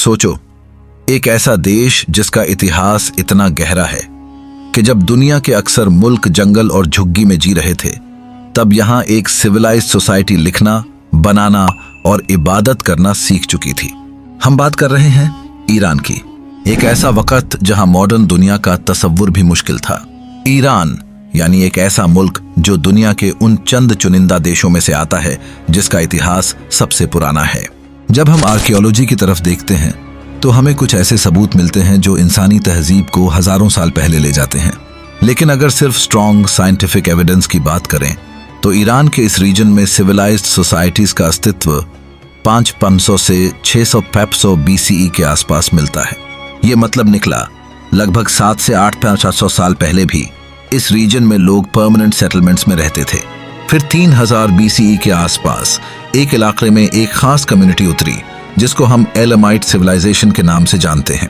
सोचो, एक ऐसा देश जिसका इतिहास इतना गहरा है कि जब दुनिया के अक्सर मुल्क जंगल और झुग्गी में जी रहे थे, तब यहाँ एक सिविलाइज्ड सोसाइटी लिखना, बनाना और इबादत करना सीख चुकी थी। हम बात कर रहे हैं ईरान की। एक ऐसा वक्त जहां मॉडर्न दुनिया का तसव्वुर भी मुश्किल था। ईरान यानी एक ऐसा मुल्क जो दुनिया के उन चंद चुनिंदा देशों में से आता है जिसका इतिहास सबसे पुराना है। जब हम आर्कियोलॉजी की तरफ देखते हैं तो हमें कुछ ऐसे सबूत मिलते हैं जो इंसानी तहजीब को हजारों साल पहले ले जाते हैं। लेकिन अगर सिर्फ स्ट्रॉन्ग साइंटिफिक एविडेंस की बात करें तो ईरान के इस रीजन में सिविलाइज्ड सोसाइटीज का अस्तित्व 500 से 600 BCE के आसपास मिलता है। ये मतलब निकला लगभग 7 से 800 साल पहले भी इस रीजन में लोग परमानेंट सेटलमेंट्स में रहते थे। फिर 3000 BCE के आसपास एक इलाके में एक खास कम्युनिटी उतरी जिसको हम एलामाइट सिविलाइजेशन के नाम से जानते हैं।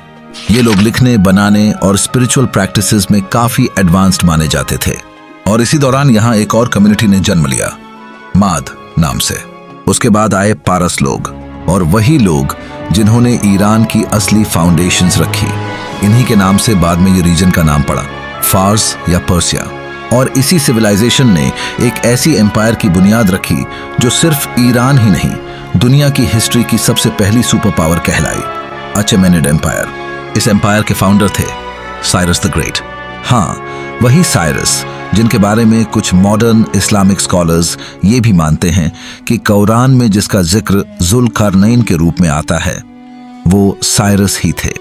ये लोग लिखने, बनाने और स्पिरिचुअल प्रैक्टिसेस में काफी एडवांस्ड माने जाते थे। और इसी दौरान यहाँ एक और कम्युनिटी ने जन्म लिया, माद नाम से। उसके बाद आए पारस लोग, और वही लोग जिन्होंने ईरान की असली फाउंडेशंस रखी। इन्हीं के नाम से बाद में ये रीजन का नाम पड़ा, फार्स या पर्सिया। और इसी सिविलाइजेशन ने एक ऐसी एम्पायर की बुनियाद रखी जो सिर्फ ईरान ही नहीं, दुनिया की हिस्ट्री की सबसे पहली सुपर पावर कहलाई, अचेमेनिड एम्पायर। इस एम्पायर के फाउंडर थे साइरस द ग्रेट। हाँ, वही साइरस जिनके बारे में कुछ मॉडर्न इस्लामिक स्कॉलर्स ये भी मानते हैं कि कुरान में जिसका जिक्र जुल्करनैन के रूप में आता है, वो साइरस ही थे।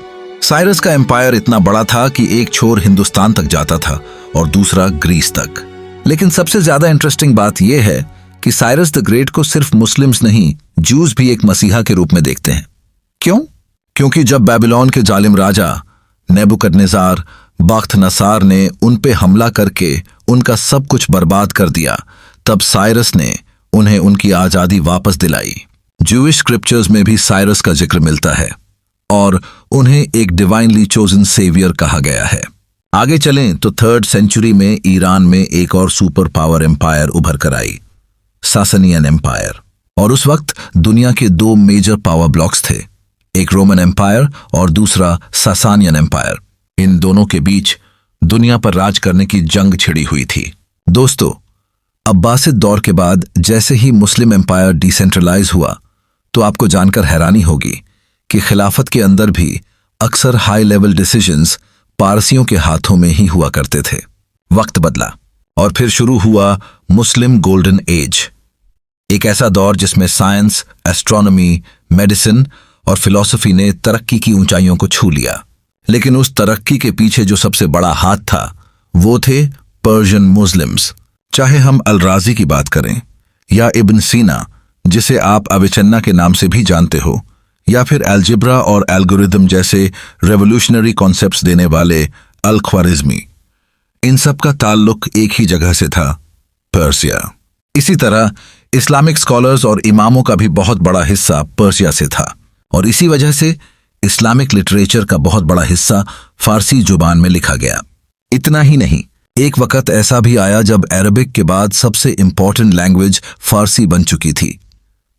साइरस का एम्पायर इतना बड़ा था कि एक छोर हिंदुस्तान तक जाता था और दूसरा ग्रीस तक। लेकिन सबसे ज्यादा इंटरेस्टिंग बात यह है कि साइरस द ग्रेट को सिर्फ मुस्लिम्स नहीं, जूस भी एक मसीहा के रूप में देखते हैं। क्यों? क्योंकि जब बेबीलोन के जालिम राजा नेबुकदनेस्सार बख्तनसार ने उन पे हमला करके उनका सब कुछ बर्बाद कर दिया, तब साइरस ने उन्हें उनकी आजादी वापस दिलाई। जूइश स्क्रिप्चर्स में भी साइरस का जिक्र मिलता है और उन्हें एक डिवाइनली चोजन सेवियर कहा गया है। आगे चलें तो 3rd सेंचुरी में ईरान में एक और सुपर पावर एम्पायर उभर कर आई, सासनियन एम्पायर। और उस वक्त दुनिया के 2 मेजर पावर ब्लॉक्स थे, एक रोमन एम्पायर और दूसरा सासानियन एम्पायर। इन दोनों के बीच दुनिया पर राज करने की जंग छिड़ी हुई थी। दोस्तों, अब्बासिद दौर के बाद जैसे ही मुस्लिम एम्पायर डिसेंट्रलाइज हुआ तो आपको जानकर हैरानी होगी कि खिलाफत के अंदर भी अक्सर हाई लेवल डिसीजंस पारसियों के हाथों में ही हुआ करते थे। वक्त बदला और फिर शुरू हुआ मुस्लिम गोल्डन एज, एक ऐसा दौर जिसमें साइंस, एस्ट्रोनॉमी, मेडिसिन और फिलॉसफी ने तरक्की की ऊंचाइयों को छू लिया। लेकिन उस तरक्की के पीछे जो सबसे बड़ा हाथ था वो थे पर्शियन मुस्लिम्स। चाहे हम अल राजी की बात करें या इब्न सीना, जिसे आप अविचन्ना के नाम से भी जानते हो, या फिर अलजेब्रा और एल्गोरिदम जैसे रेवोल्यूशनरी कॉन्सेप्ट्स देने वाले अल ख्वारिज़मी, इन सब का ताल्लुक एक ही जगह से था, पर्सिया। इसी तरह इस्लामिक स्कॉलर्स और इमामों का भी बहुत बड़ा हिस्सा पर्सिया से था, और इसी वजह से इस्लामिक लिटरेचर का बहुत बड़ा हिस्सा फारसी जुबान में लिखा गया। इतना ही नहीं, एक वक्त ऐसा भी आया जब अरबिक के बाद सबसे इंपॉर्टेंट लैंग्वेज फारसी बन चुकी थी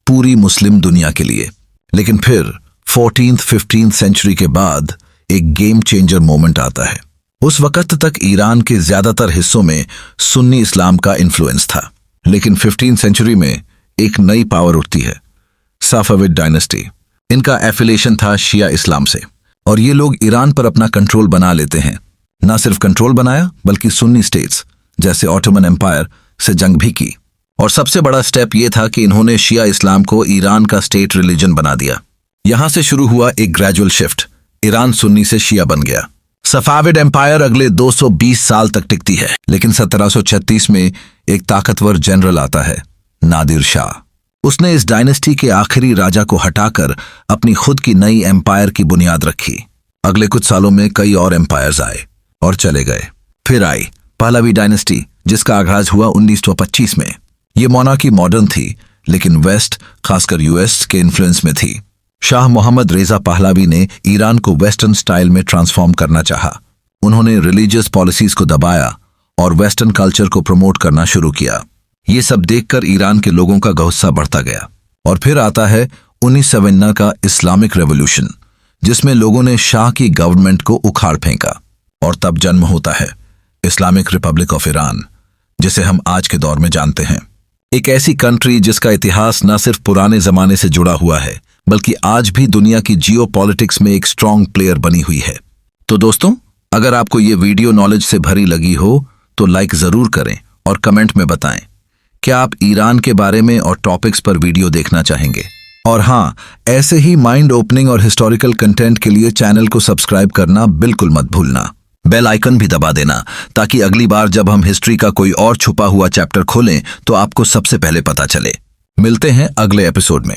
पूरी मुस्लिम दुनिया के लिए। लेकिन फिर 14th-15th सेंचुरी के बाद एक गेम चेंजर मोमेंट आता है। उस वक्त तक ईरान के ज्यादातर हिस्सों में सुन्नी इस्लाम का इन्फ्लुएंस था, लेकिन 15th सेंचुरी में एक नई पावर उठती है, सफाविद डायनेस्टी। इनका एफिलिएशन था शिया इस्लाम से, और ये लोग ईरान पर अपना कंट्रोल बना लेते हैं। ना सिर्फ कंट्रोल बनाया बल्कि सुन्नी स्टेट्स जैसे ऑटोमन एम्पायर से जंग भी की। और सबसे बड़ा स्टेप ये था कि इन्होंने शिया इस्लाम को ईरान का स्टेट रिलीजन बना दिया। यहां से शुरू हुआ एक ग्रेजुअल शिफ्ट, ईरान सुन्नी से शिया बन गया। सफाविड एम्पायर अगले 220 साल तक टिकती है, लेकिन 1736 में एक ताकतवर जनरल आता है, नादिर शाह। उसने इस डायनेस्टी के आखिरी राजा को हटाकर अपनी खुद की नई एम्पायर की बुनियाद रखी। अगले कुछ सालों में कई और एम्पायर्स आए और चले गए। फिर आई पहलवी डायनेस्टी, जिसका आगाज हुआ 1925 में। ये मोनार्की मॉडर्न थी, लेकिन वेस्ट, खासकर यूएस के इन्फ्लुएंस में थी। शाह मोहम्मद रेजा पहलवी ने ईरान को वेस्टर्न स्टाइल में ट्रांसफॉर्म करना चाहा। उन्होंने रिलीजियस पॉलिसीज को दबाया और वेस्टर्न कल्चर को प्रमोट करना शुरू किया। ये सब देखकर ईरान के लोगों का गुस्सा बढ़ता गया। और फिर आता है 1951 का इस्लामिक रेवोल्यूशन, जिसमें लोगों ने शाह की गवर्नमेंट को उखाड़ फेंका। और तब जन्म होता है इस्लामिक रिपब्लिक ऑफ ईरान, जिसे हम आज के दौर में जानते हैं। एक ऐसी कंट्री जिसका इतिहास न सिर्फ पुराने जमाने से जुड़ा हुआ है, बल्कि आज भी दुनिया की जियोपॉलिटिक्स में एक स्ट्रांग प्लेयर बनी हुई है। तो दोस्तों, अगर आपको ये वीडियो नॉलेज से भरी लगी हो तो लाइक जरूर करें और कमेंट में बताएं क्या आप ईरान के बारे में और टॉपिक्स पर वीडियो देखना चाहेंगे। और हाँ, ऐसे ही माइंड ओपनिंग और हिस्टोरिकल कंटेंट के लिए चैनल को सब्सक्राइब करना बिल्कुल मत भूलना। बेल आइकन भी दबा देना ताकि अगली बार जब हम हिस्ट्री का कोई और छुपा हुआ चैप्टर खोलें तो आपको सबसे पहले पता चले। मिलते हैं अगले एपिसोड में।